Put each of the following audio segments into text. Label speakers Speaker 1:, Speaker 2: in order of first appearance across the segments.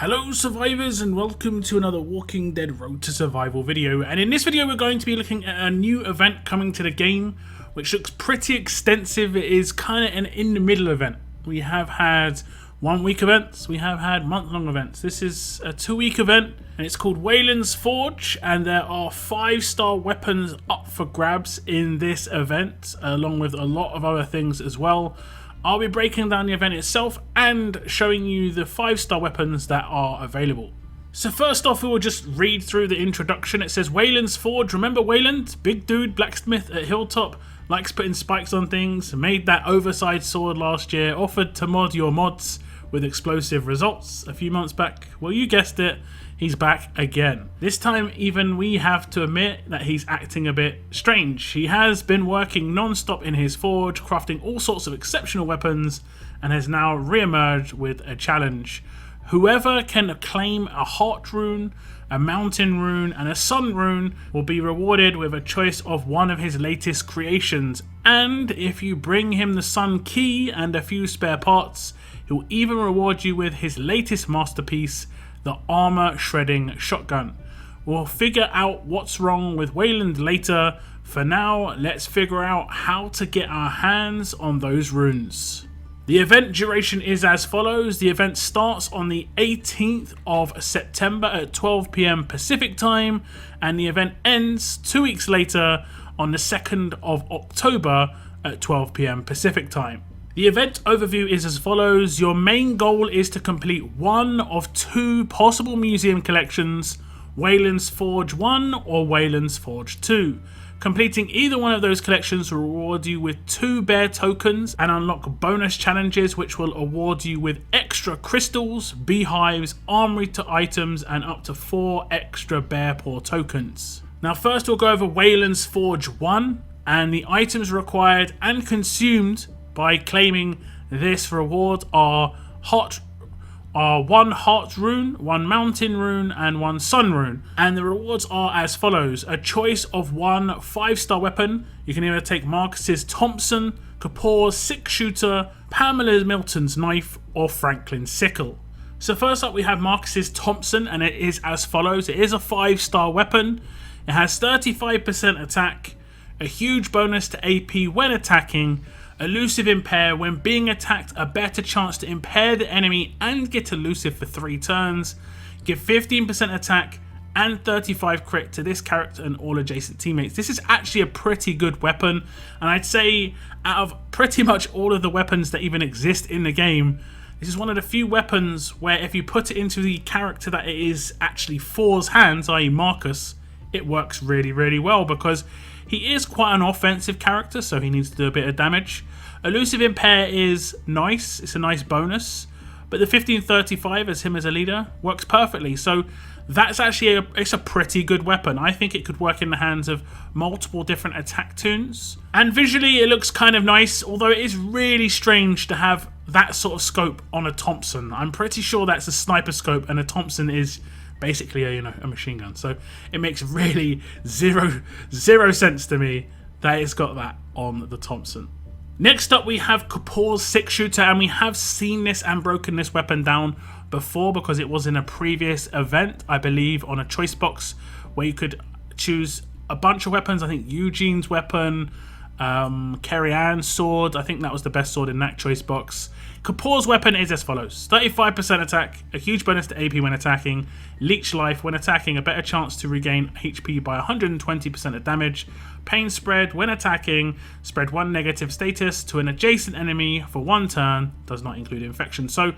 Speaker 1: Hello survivors and welcome to another Walking Dead Road to Survival video, and in this video we're going to be looking at a new event coming to the game which looks pretty extensive. It is kind of an in the middle event. We have had 1 week events, we have had month-long events. This is a 2-week event and it's called Waylands Forge, and there are 5-star weapons up for grabs in this event along with a lot of other things as well. I'll be breaking down the event itself and showing you the 5-star weapons that are available. So first off, we will just read through the introduction. It says Waylands Forge. Remember Wayland? Big dude, blacksmith at Hilltop, likes putting spikes on things, made that oversized sword last year, offered to mod your mods with explosive results a few months back. Well, you guessed it, he's back again. This time even we have to admit that he's acting a bit strange. He has been working non-stop in his forge, crafting all sorts of exceptional weapons, and has now re-emerged with a challenge. Whoever can claim a heart rune, a mountain rune, and a sun rune will be rewarded with a choice of one of his latest creations. And if you bring him the sun key and a few spare parts, he'll even reward you with his latest masterpiece, the armor shredding shotgun. We'll figure out what's wrong with Wayland later. For now, let's figure out how to get our hands on those runes. The event duration is as follows. The event starts on the 18th of September at 12 PM Pacific time, and the event ends 2 weeks later on the 2nd of October at 12 PM Pacific time. The event overview is as follows. Your main goal is to complete one of 2 possible museum collections, Waylands Forge 1 or Waylands Forge 2. Completing either one of those collections will reward you with 2 bear tokens and unlock bonus challenges which will award you with extra crystals, beehives, armory to items, and up to 4 extra bear paw tokens. Now first we'll go over Waylands Forge 1 and the items required and consumed by claiming this reward are 1 heart rune, 1 mountain rune, and 1 sun rune. And the rewards are as follows. A choice of 1 5-star weapon. You can either take Marcus's Thompson, Kapoor's 6-shooter, Pamela Milton's knife, or Franklin's sickle. So first up we have Marcus's Thompson, and it is as follows. It is a 5-star weapon. It has 35% attack, a huge bonus to AP when attacking, elusive impair. When being attacked, a better chance to impair the enemy and get elusive for 3 turns. Give 15% attack and 35 crit to this character and all adjacent teammates. This is actually a pretty good weapon, and I'd say out of pretty much all of the weapons that even exist in the game, this is one of the few weapons where if you put it into the character that it is actually for's hands, i.e. Marcus, it works really, really well because he is quite an offensive character, so he needs to do a bit of damage. Elusive impair is nice, it's a nice bonus, but the 1535 as him as a leader works perfectly. So that's actually it's a pretty good weapon. I think it could work in the hands of multiple different attack tunes. And visually it looks kind of nice, although it is really strange to have that sort of scope on a Thompson. I'm pretty sure that's a sniper scope and a Thompson is basically a machine gun. So it makes really zero sense to me that it's got that on the Thompson. Next up we have Kapoor's 6-shooter, and we have seen this and broken this weapon down before because it was in a previous event, I believe, on a choice box where you could choose a bunch of weapons. I think Eugene's weapon, Carrie Ann's sword, I think that was the best sword in that choice box. Kapoor's weapon is as follows. 35% attack, a huge bonus to AP when attacking, leech life when attacking, a better chance to regain HP by 120% of damage, pain spread when attacking, spread 1 negative status to an adjacent enemy for 1 turn, does not include infection. So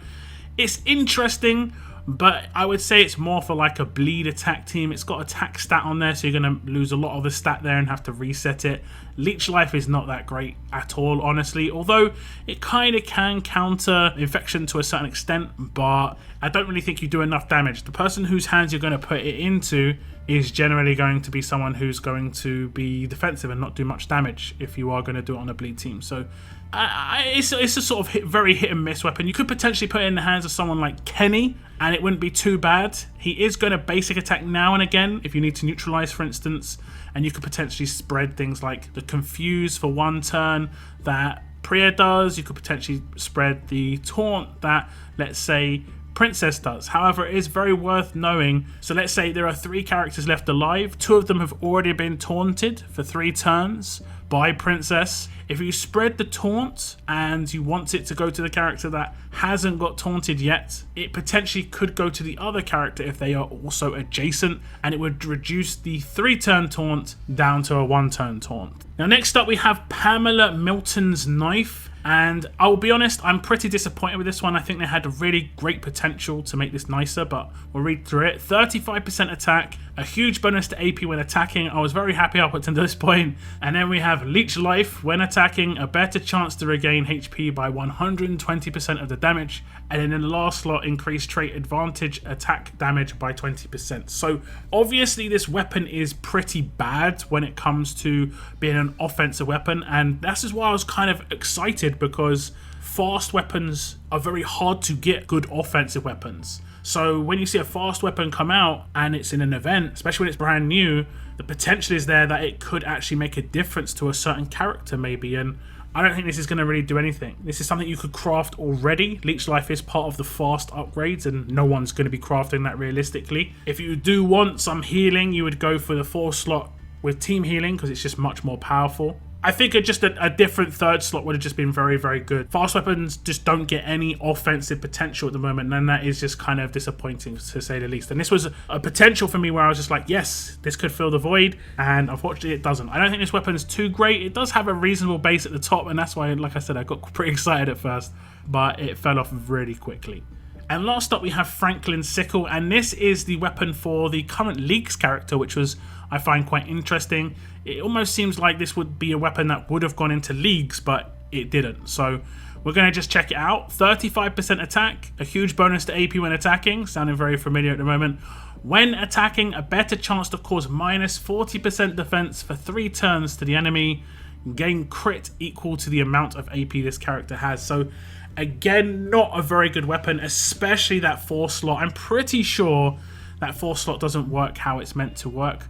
Speaker 1: it's interesting, but I would say it's more for like a bleed attack team. It's got attack stat on there, so you're going to lose a lot of the stat there and have to reset it. Leech life is not that great at all, honestly, although it kind of can counter infection to a certain extent, but I don't really think you do enough damage. The person whose hands you're going to put it into is generally going to be someone who's going to be defensive and not do much damage if you are going to do it on a bleed team. So it's a sort of very hit and miss weapon. You could potentially put it in the hands of someone like Kenny and it wouldn't be too bad. He is going to basic attack now and again if you need to neutralize, for instance, and you could potentially spread things like the Confuse for 1 turn that Priya does. You could potentially spread the Taunt that, let's say, Princess does. However, it is very worth knowing. So let's say there are 3 characters left alive. 2 of them have already been taunted for 3 turns by Princess. If you spread the taunt and you want it to go to the character that hasn't got taunted yet, it potentially could go to the other character if they are also adjacent, and it would reduce the 3-turn taunt down to a 1-turn taunt. Now next up we have Pamela Milton's knife. And I'll be honest, I'm pretty disappointed with this one. I think they had a really great potential to make this nicer, but we'll read through it. 35% attack, a huge bonus to AP when attacking. I was very happy up until this point. And then we have Leech Life. When attacking, a better chance to regain HP by 120% of the damage. And then in the last slot, increased trait advantage attack damage by 20%. So obviously this weapon is pretty bad when it comes to being an offensive weapon. And that's just why I was kind of excited, because fast weapons are very hard to get good offensive weapons. So when you see a fast weapon come out and it's in an event, especially when it's brand new, the potential is there that it could actually make a difference to a certain character maybe. And I don't think this is going to really do anything. This is something you could craft already. Leech Life is part of the fast upgrades and no one's going to be crafting that realistically. If you do want some healing, you would go for the 4 slot with team healing because it's just much more powerful. I think just a different 3rd slot would have just been very, very good. Fast weapons just don't get any offensive potential at the moment, and that is just kind of disappointing to say the least. And this was a potential for me where I was just like, yes, this could fill the void, and unfortunately it doesn't. I don't think this weapon's too great. It does have a reasonable base at the top, and that's why, like I said, I got pretty excited at first, but it fell off really quickly. And last up we have Franklin's Sickle, and this is the weapon for the current Leaks character, which was, I find, quite interesting. It almost seems like this would be a weapon that would have gone into Leagues, but it didn't. So we're going to just check it out. 35% attack, a huge bonus to AP when attacking, sounding very familiar at the moment. When attacking, a better chance to cause minus 40% defense for 3 turns to the enemy. Gain crit equal to the amount of AP this character has. So again, not a very good weapon, especially that 4 slot. I'm pretty sure that 4 slot doesn't work how it's meant to work.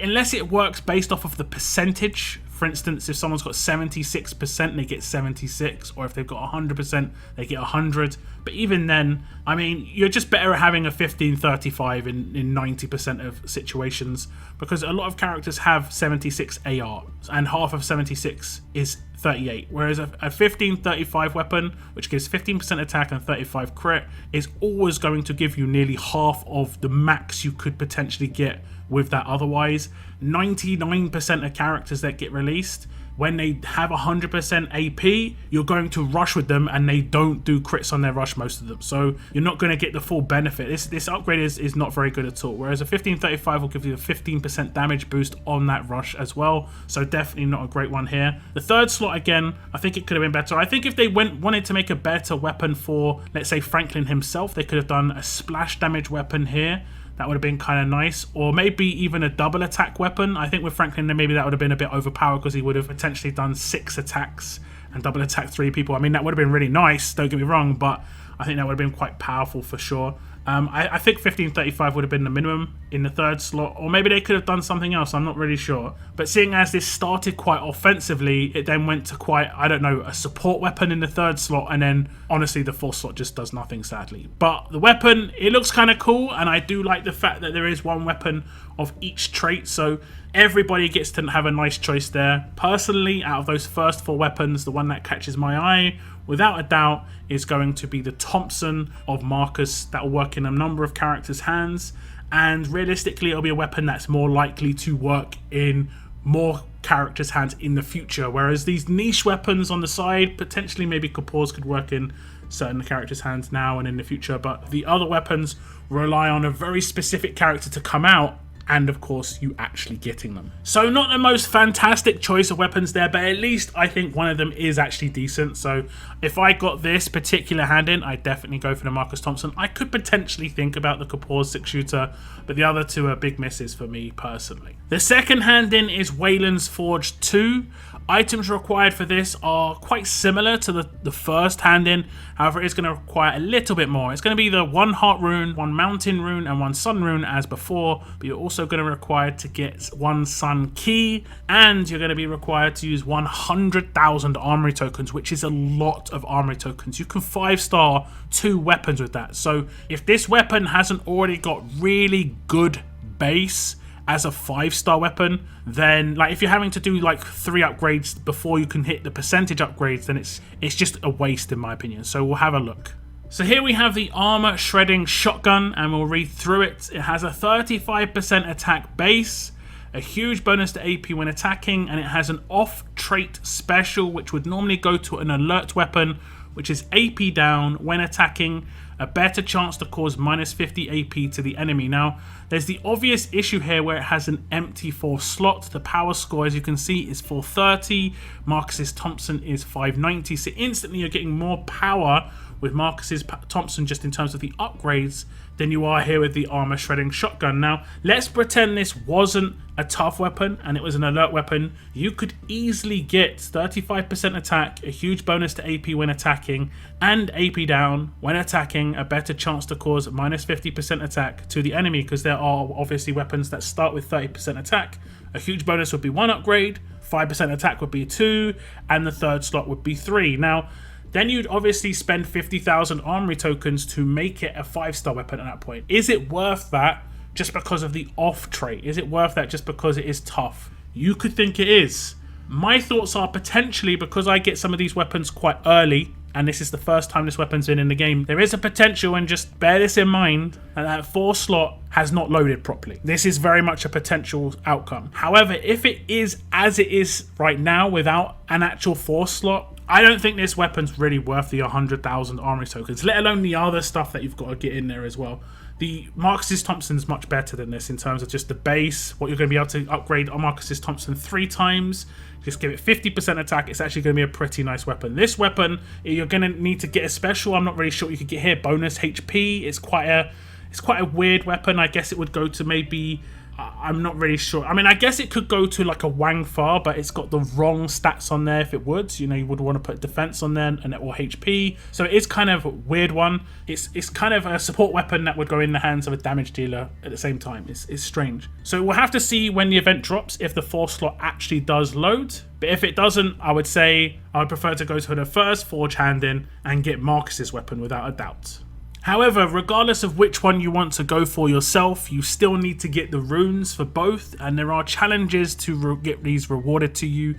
Speaker 1: Unless it works based off of the percentage. For instance, if someone's got 76%, they get 76, or if they've got 100%, they get 100. But even then, I mean, you're just better at having a 15-35 in 90% of situations, because a lot of characters have 76 AR, and half of 76 is 38, whereas a 15-35 weapon, which gives 15% attack and 35 crit, is always going to give you nearly half of the max you could potentially get with that otherwise. 99% of characters that get released, when they have 100% AP, you're going to rush with them, and they don't do crits on their rush, most of them. So you're not going to get the full benefit. This upgrade is not very good at all. Whereas a 15-35 will give you a 15% damage boost on that rush as well. So definitely not a great one here. The 3rd slot, again, I think it could have been better. I think if they wanted to make a better weapon for, let's say, Franklin himself, they could have done a splash damage weapon here. That would have been kind of nice. Or maybe even a double attack weapon. I think with Franklin, then maybe that would have been a bit overpowered, because he would have potentially done 6 attacks and double attack 3 people. I mean, that would have been really nice, don't get me wrong, but I think that would have been quite powerful for sure. I think 15-35 would have been the minimum in the 3rd slot, or maybe they could have done something else, I'm not really sure. But seeing as this started quite offensively, it then went to quite, I don't know, a support weapon in the 3rd slot, and then honestly the 4th slot just does nothing, sadly. But the weapon, it looks kind of cool, and I do like the fact that there is one weapon of each trait, so everybody gets to have a nice choice there. Personally, out of those first 4 weapons, the one that catches my eye, without a doubt, is going to be the Thompson of Marcus. That will work in a number of characters' hands, and realistically it'll be a weapon that's more likely to work in more characters' hands in the future, whereas these niche weapons on the side, potentially maybe Kapoors could work in certain characters' hands now and in the future, but the other weapons rely on a very specific character to come out, and of course you actually getting them. So not the most fantastic choice of weapons there, but at least I think one of them is actually decent. So if I got this particular hand in, I'd definitely go for the Marcus Thompson. I could potentially think about the Kapoor 6-shooter, but the other 2 are big misses for me personally. The second hand in is Waylands Forge 2. Items required for this are quite similar to the first hand in, however it's going to require a little bit more. It's going to be the 1 Heart Rune, 1 Mountain Rune, and 1 Sun Rune as before, but you're also also going to require to get 1 sun key, and you're going to be required to use 100,000 armory tokens, which is a lot of armory tokens. You can 5-star 2 weapons with that. So if this weapon hasn't already got really good base as a 5-star weapon, then like if you're having to do like 3 upgrades before you can hit the percentage upgrades, then it's just a waste in my opinion. So we'll have a look. So here we have the armor shredding shotgun, and we'll read through it. It has a 35% attack base, a huge bonus to AP when attacking, and it has an off trait special which would normally go to an alert weapon, which is AP down when attacking, a better chance to cause minus 50 AP to the enemy. Now, there's the obvious issue here where it has an empty 4 slot. The power score, as you can see, is 430. Marcus's Thompson is 590. So instantly you're getting more power with Marcus's Thompson just in terms of the upgrades than you are here with the armor shredding shotgun. Now, let's pretend this wasn't a tough weapon and it was an alert weapon. You could easily get 35% attack, a huge bonus to AP when attacking, and AP down when attacking, a better chance to cause minus 50% attack to the enemy, because there are obviously weapons that start with 30% attack. A huge bonus would be 1 upgrade, 5% attack would be 2, and the 3rd slot would be 3. Now, then you'd obviously spend 50,000 armory tokens to make it a 5-star weapon at that point. Is it worth that just because of the off trait? Is it worth that just because it is tough? You could think it is. My thoughts are potentially, because I get some of these weapons quite early, and this is the first time this weapon's been in the game, there is a potential, and just bear this in mind, that 4 slot has not loaded properly. This is very much a potential outcome. However, if it is as it is right now without an actual 4 slot, I don't think this weapon's really worth the 100,000 armory tokens, let alone the other stuff that you've got to get in there as well. The Marcus's Thompson's much better than this in terms of just the base, what you're going to be able to upgrade on Marcus's Thompson 3 times. Just give it 50% attack. It's actually going to be a pretty nice weapon. This weapon, you're going to need to get a special. I'm not really sure what you could get here. Bonus HP. It's quite a weird weapon. I guess it would go to maybe, I'm not really sure. I mean, I guess it could go to like a Wang Fa, but it's got the wrong stats on there if it would. You know, you would want to put defense on there and or HP. So it is kind of a weird one. It's kind of a support weapon that would go in the hands of a damage dealer at the same time. It's strange. So we'll have to see when the event drops if the 4 slot actually does load. But if it doesn't, I would say I would prefer to go to the first Forge hand in and get Marcus's weapon without a doubt. However, regardless of which one you want to go for yourself, you still need to get the runes for both, and there are challenges to get these rewarded to you.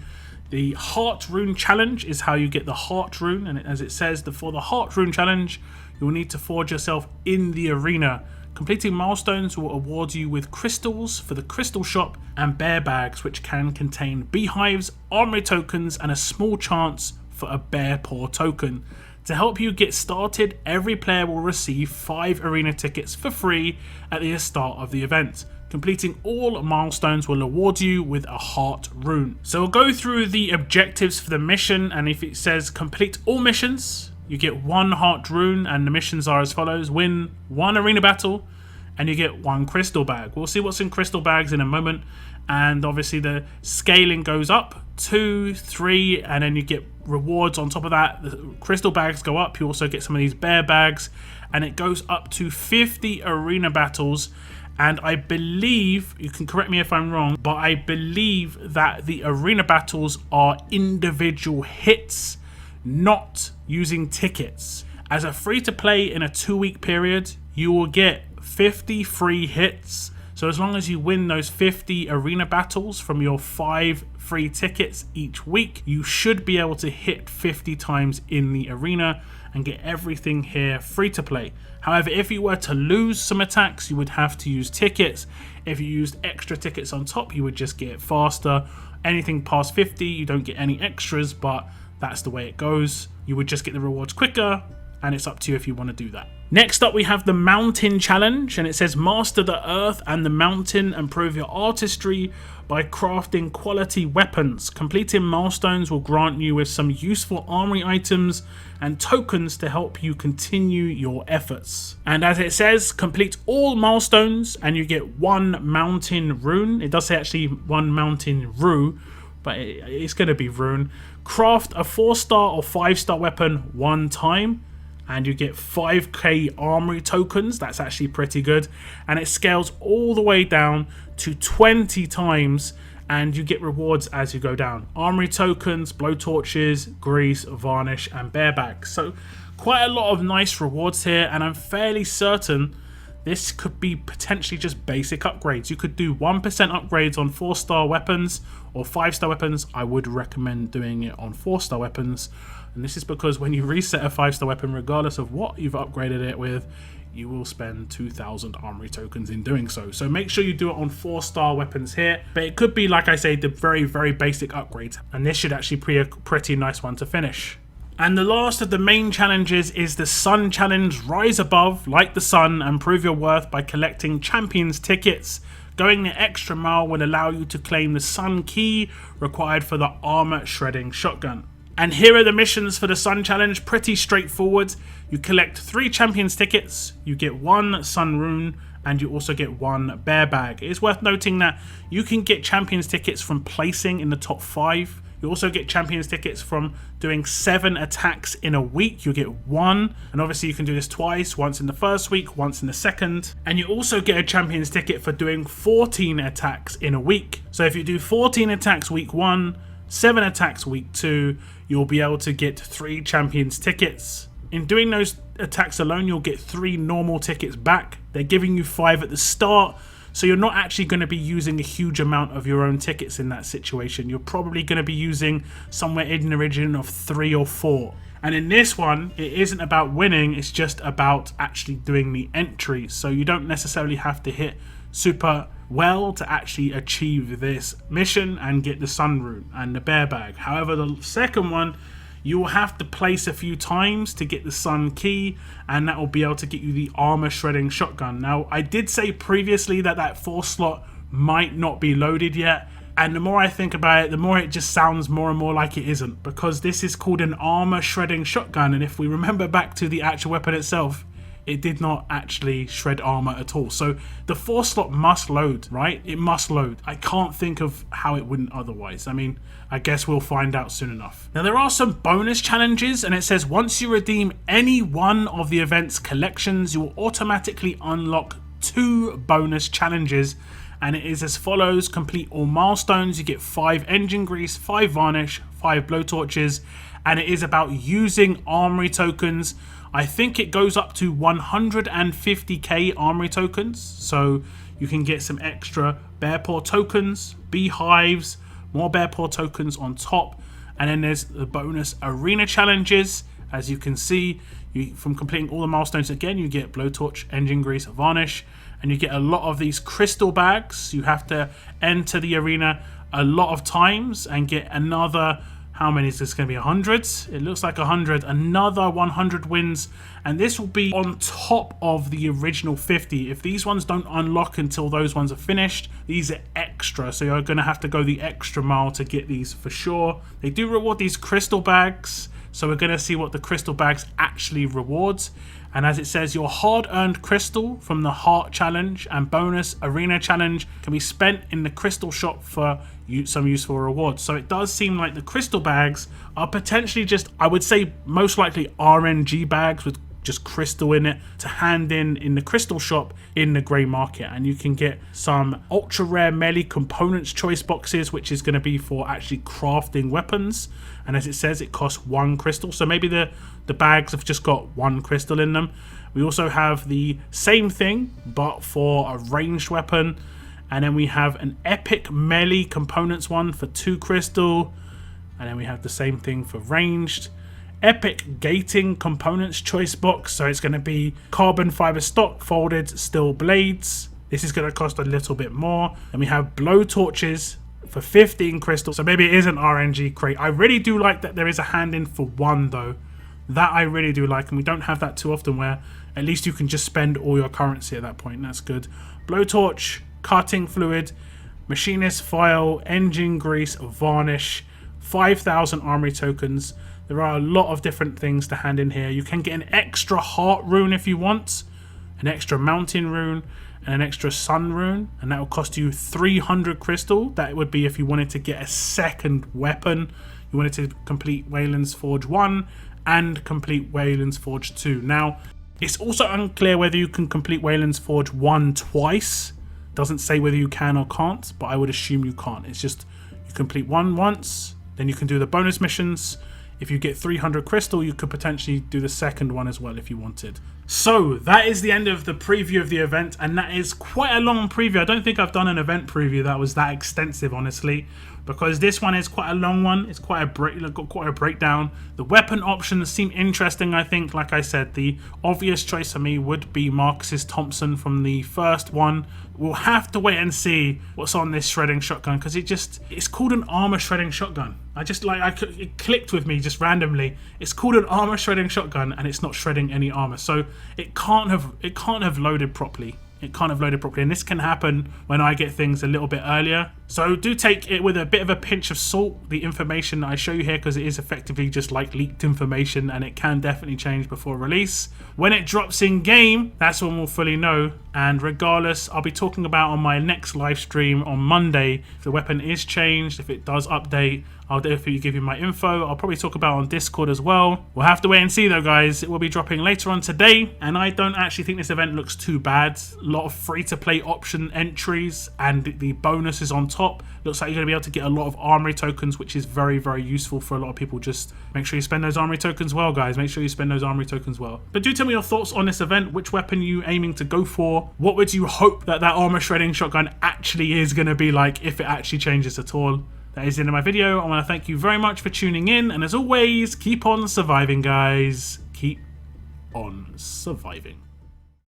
Speaker 1: The Heart Rune Challenge is how you get the Heart Rune, and as it says, for the Heart Rune Challenge, you will need to forge yourself in the arena. Completing milestones will award you with crystals for the crystal shop and bear bags, which can contain beehives, armory tokens, and a small chance for a bear paw token. To help you get started, every player will receive 5 arena tickets for free at the start of the event. Completing all milestones will award you with a heart rune. So we'll go through the objectives for the mission, and if it says complete all missions, you get 1 heart rune, and the missions are as follows: win 1 arena battle, and you get 1 crystal bag. We'll see what's in crystal bags in a moment, and obviously the scaling goes up 2, 3, and then you get rewards on top of that. The crystal bags go up. You also get some of these bear bags, and it goes up to 50 arena battles. And I believe, you can correct me if I'm wrong, but I believe that the arena battles are individual hits, not using tickets. As a free to play in a 2-week period, you will get 50 free hits. So as long as you win those 50 arena battles from your 5 free tickets each week, you should be able to hit 50 times in the arena and get everything here free to play. However, if you were to lose some attacks, you would have to use tickets. If you used extra tickets on top, you would just get it faster. Anything past 50, you don't get any extras, but that's the way it goes. You would just get the rewards quicker, and it's up to you if you want to do that. Next up, we have the Mountain Challenge, and it says master the earth and the mountain and prove your artistry by crafting quality weapons. Completing milestones will grant you with some useful armory items and tokens to help you continue your efforts. And as it says, complete all milestones and you get 1 mountain rune. It does say actually 1 mountain rune, but it's going to be rune. Craft a 4-star or 5-star weapon 1 time. and you get 5k armory tokens. That's actually pretty good, and it scales all the way down to 20 times, and you get rewards as you go down. Armory tokens, blowtorches, grease, varnish, and bareback. So quite a lot of nice rewards here, and I'm fairly certain this could be potentially just basic upgrades. You could do 1% upgrades on 4-star weapons or 5-star weapons. I would recommend doing it on 4-star weapons. And this is because when you reset a 5-star weapon, regardless of what you've upgraded it with, you will spend 2,000 armory tokens in doing so. So make sure you do it on 4-star weapons here. But it could be, like I say, the very, very basic upgrades. And this should actually be a pretty nice one to finish. And the last of the main challenges is the Sun Challenge. Rise above, like the sun, and prove your worth by collecting Champions tickets. Going the extra mile will allow you to claim the Sun Key required for the armor shredding shotgun. And here are the missions for the Sun Challenge. Pretty straightforward. You collect 3 Champions tickets, you get 1 Sun Rune, and you also get 1 bear bag. It is worth noting that you can get Champions tickets from placing in the top 5. You also get Champions tickets from doing 7 attacks in a week. You get 1. And obviously you can do this twice. Once in the first week, once in the second. And you also get a Champions ticket for doing 14 attacks in a week. So if you do 14 attacks week 1, 7 attacks week 2, you'll be able to get 3 Champions tickets. In doing those attacks alone, you'll get 3 normal tickets back. They're giving you 5 at the start. So you're not actually going to be using a huge amount of your own tickets in that situation. You're probably going to be using somewhere in the region of 3 or 4. And in this one, it isn't about winning, it's just about actually doing the entries. So you don't necessarily have to hit super well to actually achieve this mission and get the Sun Rune and the bear bag. However, the second one, you will have to place a few times to get the Sun Key, and that will be able to get you the armor shredding shotgun. Now, I did say previously that that 4 slot might not be loaded yet, and the more I think about it, the more it just sounds more and more like it isn't, because this is called an armor shredding shotgun, and if we remember back to the actual weapon itself, it did not actually shred armor at all. So the 4 slot must load, right? It must load. I can't think of how it wouldn't otherwise. I mean, I guess we'll find out soon enough. Now, there are some bonus challenges, and it says once you redeem any one of the event's collections, you will automatically unlock 2 bonus challenges. And it is as follows: complete all milestones, you get 5 engine grease, 5 varnish, 5 blowtorches, and it is about using armory tokens. I think it goes up to 150k armory tokens, so you can get some extra bear paw tokens, beehives, more bear paw tokens on top, and then there's the bonus arena challenges. As you can see, from completing all the milestones again, you get blowtorch, engine grease, varnish, and you get a lot of these crystal bags. You have to enter the arena a lot of times and get another, how many is this going to be? 100? It looks like 100. Another 100 wins, and this will be on top of the original 50. If these ones don't unlock until those ones are finished, these are extra, so you're going to have to go the extra mile to get these for sure. They do reward these crystal bags, so we're going to see what the crystal bags actually rewards. And as it says, your hard-earned crystal from the Heart Challenge and bonus Arena Challenge can be spent in the crystal shop for some useful rewards. So it does seem like the crystal bags are potentially just, I would say, most likely RNG bags with just crystal in it to hand in the crystal shop in the grey market. And you can get some ultra rare melee components choice boxes, which is going to be for actually crafting weapons. And as it says, it costs 1 crystal, so maybe the bags have just got 1 crystal in them. We also have the same thing but for a ranged weapon, and then we have an epic melee components one for 2 crystal, and then we have the same thing for ranged. Epic gating components choice box, so it's going to be carbon fiber stock folded steel blades. This is going to cost a little bit more. And we have blow torches for 15 crystals, so maybe it is an RNG crate. I really do like that there is a hand in for 1 though. That I really do like, and we don't have that too often, where at least you can just spend all your currency at that point. That's good. Blowtorch, cutting fluid, machinist file, engine grease, varnish, 5,000 armory tokens. There are a lot of different things to hand in here. You can get an extra heart rune if you want, an extra mountain rune, and an extra sun rune, and that will cost you 300 crystal. That would be if you wanted to get a second weapon. You wanted to complete Waylands Forge 1 and complete Waylands Forge 2. Now, it's also unclear whether you can complete Waylands Forge 1 twice. Doesn't say whether you can or can't, but I would assume you can't. It's just you complete one once, then you can do the bonus missions. If you get 300 crystal, you could potentially do the second one as well if you wanted. So that is the end of the preview of the event, and that is quite a long preview. I don't think I've done an event preview that was that extensive, honestly, because this one is quite a long one. It's quite got quite a breakdown. The weapon options seem interesting, I think. Like I said, the obvious choice for me would be Marcus's Thompson from the first one. We'll have to wait and see what's on this shredding shotgun, because it's called an armor shredding shotgun. It clicked with me just randomly. It's called an armor shredding shotgun, and it's not shredding any armor, so it can't have loaded properly. It can't have loaded properly, and this can happen when I get things a little bit earlier. So do take it with a bit of a pinch of salt, the information that I show you here, because it is effectively just like leaked information, and it can definitely change before release. When it drops in game, that's when we'll fully know. And regardless, I'll be talking about on my next live stream on Monday if the weapon is changed, if it does update. I'll definitely give you my info. I'll probably talk about it on Discord as well. We'll have to wait and see though, guys. It will be dropping later on today, and I don't actually think this event looks too bad. A lot of free-to-play option entries, and the bonuses on top. Looks like you're going to be able to get a lot of armory tokens, which is very, very useful for a lot of people. Just make sure you spend those armory tokens well, guys. Make sure you spend those armory tokens well. But do tell me your thoughts on this event. Which weapon are you aiming to go for? What would you hope that armor shredding shotgun actually is going to be like, if it actually changes at all? That is the end of my video. I want to thank you very much for tuning in, and as always, keep on surviving, guys. Keep on surviving.